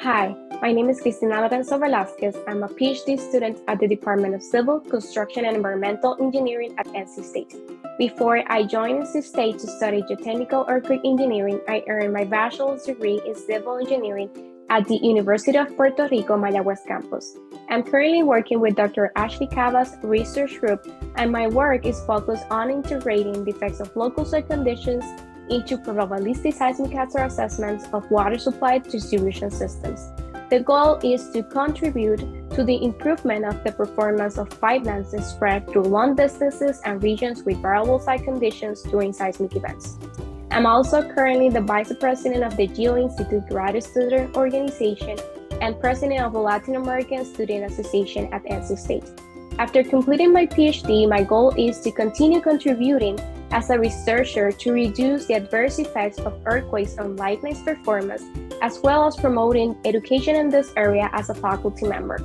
Hi, my name is Cristina Lorenzo-Velázquez. I'm a Ph.D. student at the Department of Civil, Construction, and Environmental Engineering at NC State. Before I joined NC State to study geotechnical earthquake engineering, I earned my bachelor's degree in civil engineering at the University of Puerto Rico, Mayagüez campus. I'm currently working with Dr. Ashley Cabas' research group, and my work is focused on integrating the effects of local soil conditions into probabilistic seismic hazard assessments of water supply distribution systems. The goal is to contribute to the improvement of the performance of pipelines spread through long distances and regions with variable site conditions during seismic events. I'm also currently the Vice President of the Geo Institute Graduate Student Organization and President of the Latin American Student Association at NC State. After completing my PhD, my goal is to continue contributing as a researcher to reduce the adverse effects of earthquakes on lifelines performance, as well as promoting education in this area as a faculty member.